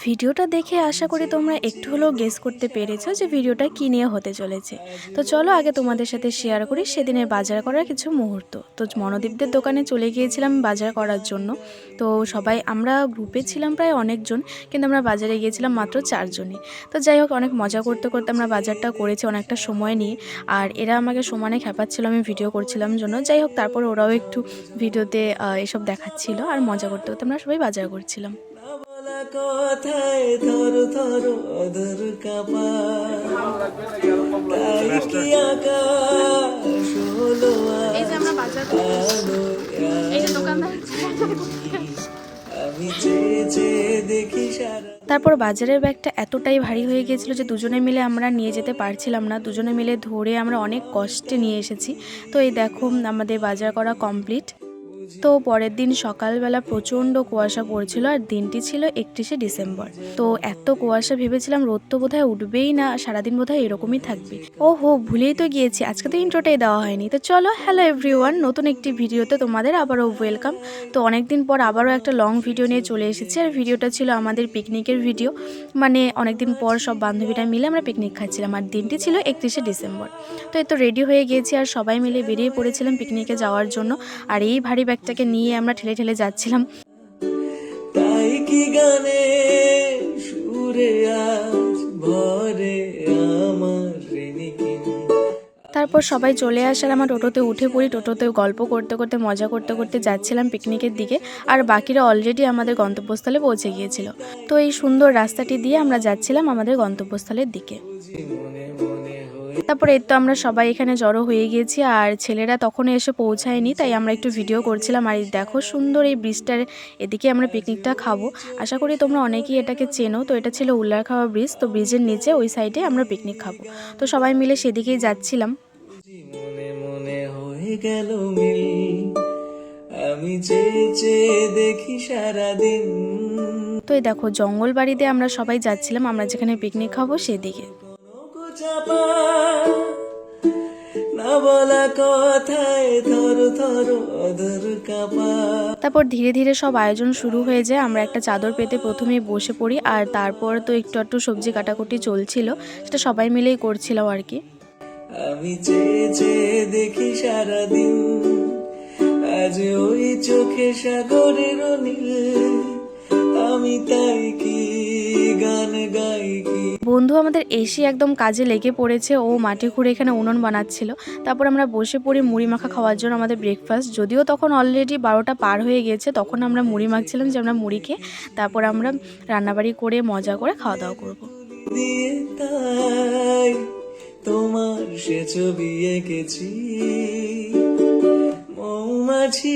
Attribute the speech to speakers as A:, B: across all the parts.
A: ভিডিওটা দেখে আশা করি তোমরা একটু হলেও গেস করতে পেরেছো যে ভিডিওটা কী নিয়ে হতে চলেছে। তো চলো আগে তোমাদের সাথে শেয়ার করি সেদিনের বাজার করার কিছু মুহূর্ত। তো মনোদীপদের দোকানে চলে গিয়েছিলাম বাজার করার জন্য। তো সবাই আমরা গ্রুপে ছিলাম প্রায় অনেকজন, কিন্তু আমরা বাজারে গিয়েছিলাম মাত্র 4 জনই। তো যাই হোক, অনেক মজা করতে করতে আমরা বাজারটা করেছি অনেকটা সময় নিয়ে। আর এরা আমাকে সমানে খেপাচ্ছিল আমি ভিডিও করছিলাম জন্য। যাই হোক, তারপর ওরাও একটু ভিডিওতে এসব দেখাচ্ছিল আর মজা করতে করতে আমরা সবাই বাজার করছিলাম।
B: কথায় থর থর অধর কাপা তাই কি আকাশ হলো
A: এই যে আমরা বাজার করছি, এই যে দোকানদার
B: আমি চেয়ে চেয়ে দেখি সারা।
A: তারপর বাজারের ব্যাগটা এতটাই ভারী হয়ে গিয়েছিল যে দুজনে মিলে আমরা নিয়ে যেতে পারছিলাম না। দুজনে মিলে ধরে আমরা অনেক কষ্টে নিয়ে এসেছি। তো এই দেখো আমাদের বাজার করা কমপ্লিট। তো পরের দিন সকালবেলা প্রচণ্ড কুয়াশা পড়ছিল আর দিনটি ছিল 31শে ডিসেম্বর। তো এত কুয়াশা ভেবেছিলাম রোদ তো বোধহয় উঠবেই না, সারাদিন বোধহয় এরকমই থাকবে। ওহো, ভুলেই তো গিয়েছি, আজকে তো ইন্ট্রোটাই দেওয়া হয়নি। তো চলো, হ্যালো এভরিওয়ান, নতুন একটি ভিডিওতে তোমাদের আবারও ওয়েলকাম। তো অনেকদিন পর আবারও একটা লং ভিডিও নিয়ে চলে এসেছি। আর ভিডিওটা ছিল আমাদের পিকনিকের ভিডিও, মানে অনেকদিন পর সব বান্ধবীরা মিলে আমরা পিকনিক খাচ্ছিলাম আর দিনটি ছিল 31শে ডিসেম্বর। তো এই তো রেডি হয়ে গিয়েছি আর সবাই মিলে বেরিয়ে পড়েছিলাম পিকনিকে যাওয়ার জন্য। আর এই ভারী ব্যাগটাকে নিয়ে আমরা ঠেলে ঠেলে যাচ্ছিলাম।
B: তাই কি গানে সুরে আজ ভরে আমার রেনিকিন।
A: তারপর সবাই চলে আসার আমার টোটোতে উঠে পড়ি। টোটোতে গল্প করতে করতে মজা করতে করতে যাচ্ছিলাম পিকনিকের দিকে। আর বাকিরা অলরেডি আমাদের গন্তব্যস্থলে পৌঁছে গিয়েছিল। তো এই সুন্দর রাস্তাটি দিয়ে আমরা যাচ্ছিলাম আমাদের গন্তব্যস্থলের দিকে। তারপর এই তো আমরা সবাই এখানে জড়ো হয়ে গিয়েছি আর ছেলেরা তখনও এসে পৌঁছায়নি, তাই আমরা একটু ভিডিও করছিলাম। আর দেখো সুন্দর এই ব্রিজটার এদিকে আমরা পিকনিকটা খাবো। আশা করি তোমরা অনেকেই এটাকে চেনো। তো এটা ছিল উল্লারখাওয়া ব্রিজ। তো ব্রিজের নিচে ওই সাইডে আমরা পিকনিক খাবো। তো সবাই মিলে সেদিকেই যাচ্ছিলাম।
B: মনে মনে হয়ে গেল মিল, আমি চেয়ে চেয়ে দেখি সারাদিন।
A: তো এই দেখো জঙ্গল বাড়িতে আমরা সবাই যাচ্ছিলাম আমরা যেখানে পিকনিক খাবো সেদিকে।
B: না বলা কথায় থর থর অধর কাপা।
A: তারপর ধীরে ধীরে সব আয়োজন শুরু হয়ে যায়। আমরা একটা চাদর পেতে প্রথমেই বসে পড়ি আর তারপর তো একটু একটু সবজি কাটাকুটি চলছিল, সেটা সবাই মিলেই করছিলাম আর কি।
B: আমি চেয়ে চেয়ে দেখি সারাদিন, আজ ওই চোখে সাগরের নীল, আমি তাই কি গান গাই কি।
A: বন্ধু আমাদের এসে একদম কাজে লেগে পড়েছে, ও মাটি খুঁড়ে এখানে উনুন বানাচ্ছিল। তারপর আমরা বসে পড়ি মুড়ি মাখা খাওয়ার জন্য আমাদের ব্রেকফাস্ট। যদিও তখন অলরেডি 12টা পার হয়ে গেছে, তখন আমরা মুড়ি মাখছিলাম যে আমরা মুড়ি খেয়ে তারপর আমরা রান্নাবাড়ি করে মজা করে খাওয়া দাওয়া করবো।
B: তাই তোমার সে ছবি এঁকেছি, মৌমাছি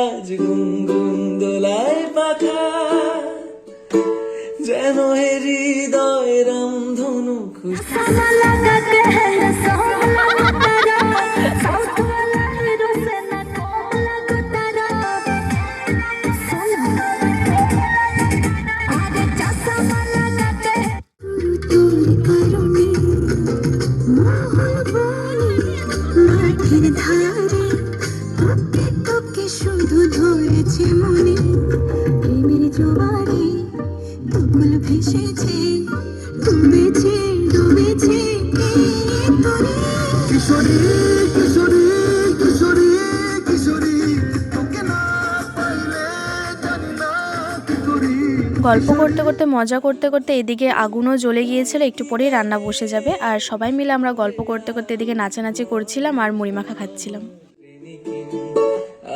B: আজ গুনগুন দোলায় পাখা, যেন হৃদয় রামধনু খুশি।
C: শুধু ধরেছে মনে প্রেমের জোয়ারে দুকুল ভেসেছে, ডুবেছে ডুবেছে কিশোরী কিশোরী কিশোরী কিশোরী, তোকে না পাইলে জানি না কি করি।
A: গল্প করতে করতে মজা করতে করতে এদিকে আগুনও জ্বলে গিয়েছিল, একটু পরেই রান্না বসে যাবে। আর সবাই মিলে আমরা গল্প করতে করতে এদিকে নাচানাচি করছিলাম আর মুড়ি মাখা খাচ্ছিলাম।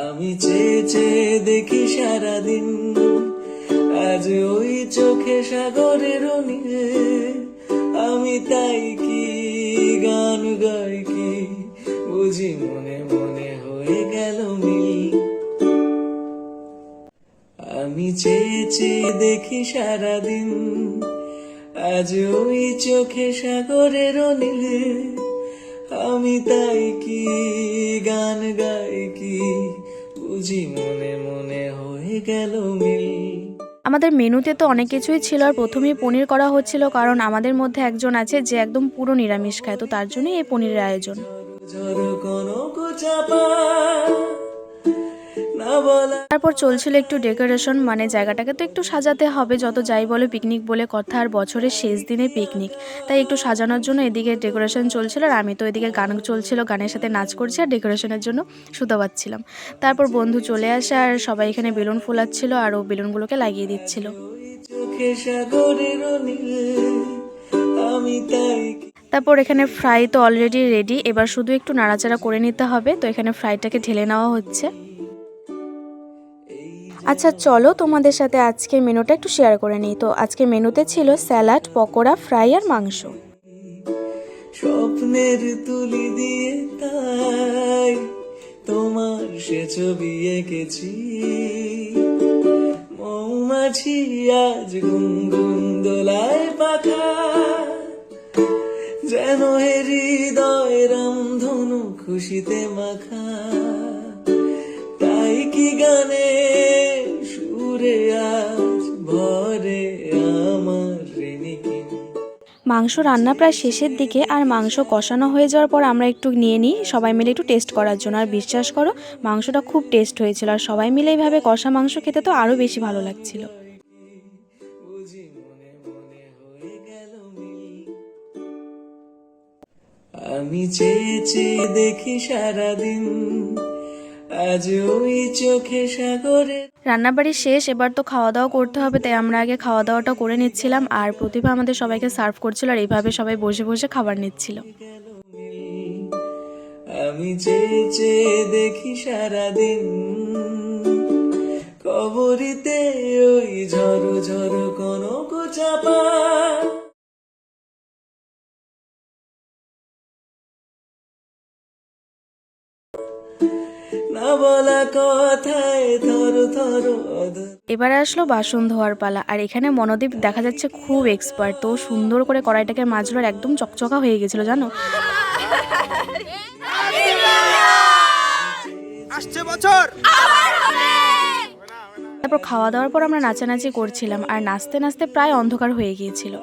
B: আমি চেয়ে চেয়ে দেখি সারাদিন, আজ ওই চোখে সাগরের নীল, আমি তাই কি গান গাই কি, বুঝি মনে মনে হয়ে গেল মিল। আমি চেয়ে চেয়ে দেখি সারাদিন, আজ ওই চোখে সাগরের নীল, আমি তাই কি গান গাই কি, বুঝি মনে মনে হয়ে গেল মিল।
A: আমাদের মেনুতে তো অনেক কিছুই ছিল, আর প্রথমেই পনির করা হচ্ছিল, কারণ আমাদের মধ্যে একজন আছে যে একদম পুরো নিরামিষ খায়, তো তার জন্যই এই পনিরের আয়োজন।
B: ঝড় কোনো চাপা না বলা।
A: তারপর চলছিল একটু ডেকোরেশন, মানে জায়গাটাকে তো একটু সাজাতে হবে, যত যাই বলে পিকনিক বলে কথা, আর বছরের শেষ দিনে পিকনিক, তাই একটু সাজানোর জন্য এদিকে ডেকোরেশন চলছিল, আর আমি তো এদিকে গান চলছিল, গানের সাথে নাচ করছি আর ডেকোরেশনের জন্য সুতো পাচ্ছিলাম। তারপর বন্ধু চলে আসে আর সবাই এখানে বেলুন ফোলাচ্ছিল আর ও বেলুনগুলোকে লাগিয়ে দিচ্ছিল।
B: চোখে সাগরের নীল আমি তাই।
A: তারপর এখানে ফ্রাই তো অলরেডি রেডি, এবার শুধু একটু নাড়াচাড়া করে নিতে হবে। তো এখানে ফ্রাইটাকে ঢেলে নেওয়া হচ্ছে। আচ্ছা চলো তোমাদের সাথে আজকের মেনুটা একটু শেয়ার করে নিই। তো আজকে মেনুতে ছিল স্যালাড, পকোড়া, ফ্রাই আর মাংস।
B: স্বপ্নের তুলি দিয়ে তাই তোমার সে ছবি এঁকেছি। মৌমাছি আজ গুনগুন দোলায় পাখা, যেন হৃদয় রামধনু খুশিতে মাখা। তাই কি গানে সুরে আজ ভরে আমার ঋণিকিন।
A: মাংস রান্না প্রায় শেষের দিকে, আর মাংস কষানো হয়ে যাওয়ার পর আমরা একটু নিয়ে নিই সবাই মিলে একটু টেস্ট করার জন্য। আর বিশ্বাস করো মাংসটা খুব টেস্ট হয়েছিল, আর সবাই মিলে এইভাবে কষা মাংস খেতে তো আরও বেশি ভালো লাগছিল।
B: বুঝি মনে মনে হয়ে গেল মিল। আমি চেয়ে চেয়ে দেখি সারাদিন, আজ ওই চোখে সাগরে।
A: রান্নাবাড়ি শেষ, এবার তো খাওয়া দাওয়া করতে হবে, তাই আমরা আগে খাওয়া দাওয়াটা করে নিচ্ছিলাম। আর প্রতিভা আমাদের সবাইকে সার্ভ করছিল, আর এইভাবে সবাই বসে বসে খাবার নিচ্ছিল।
B: আমি চেয়ে চেয়ে দেখি সারাদিন, কবরিতে ওই ঝড়ো ঝড়ো কোনো চাপা। না বলা কথায় থর থর
A: এবারে আসলো বাসন ধোয়ার পালা, আর এখানে মনোদীপ দেখা যাচ্ছে খুব এক্সপার্ট। তো সুন্দর করে কড়াইটাকে মাজলো, আর একদম চকচকা হয়ে গেছিল জানো। তারপর খাওয়া দাওয়ার পর আমরা নাচানাচি করছিলাম, আর নাচতে নাচতে প্রায় অন্ধকার হয়ে গিয়েছিল।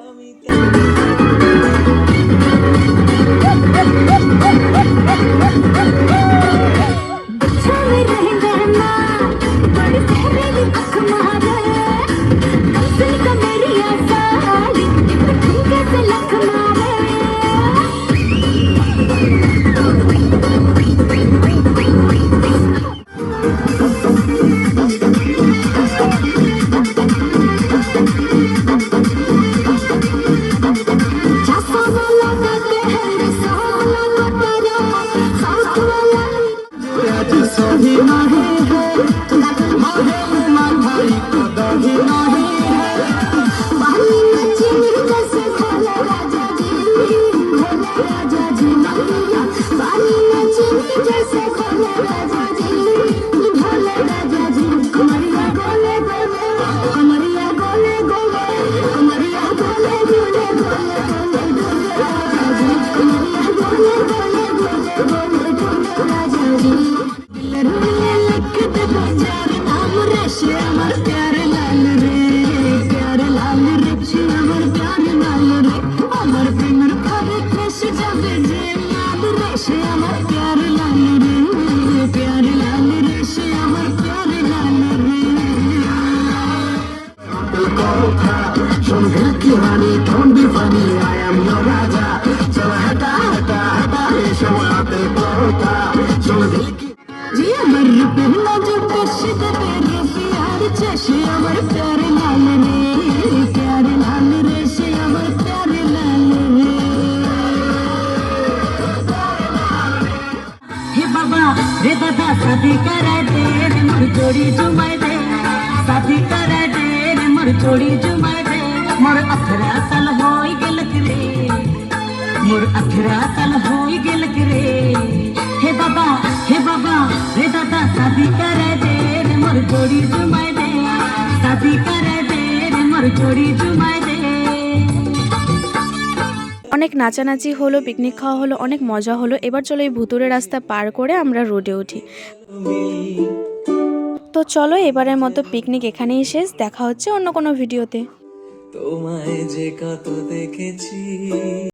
D: रे दादा शादी करा दे रे मोर जोड़ी जुमाई दे, शादी करा दे रे मोर जोड़ी जुमाई दे। मोर 18 साल होई गेलक रे, मोर 18 साल होई गेलक रे। हे बाबा रे दादा शादी करा दे रे मोर जोड़ी जुमाई दे, शादी करा दे रे मोर जोड़ी जुमाई दे।
A: অনেক নাচানাচি হলো, পিকনিক খাওয়া হলো, অনেক মজা হলো। এবার চলো এই ভুতুরে রাস্তা পার করে আমরা রোডে উঠি। চলো এবারের মতো পিকনিক এখানেই শেষ, দেখা হচ্ছে অন্য কোনো ভিডিওতে।
B: তোমায় যে কত দেখেছি।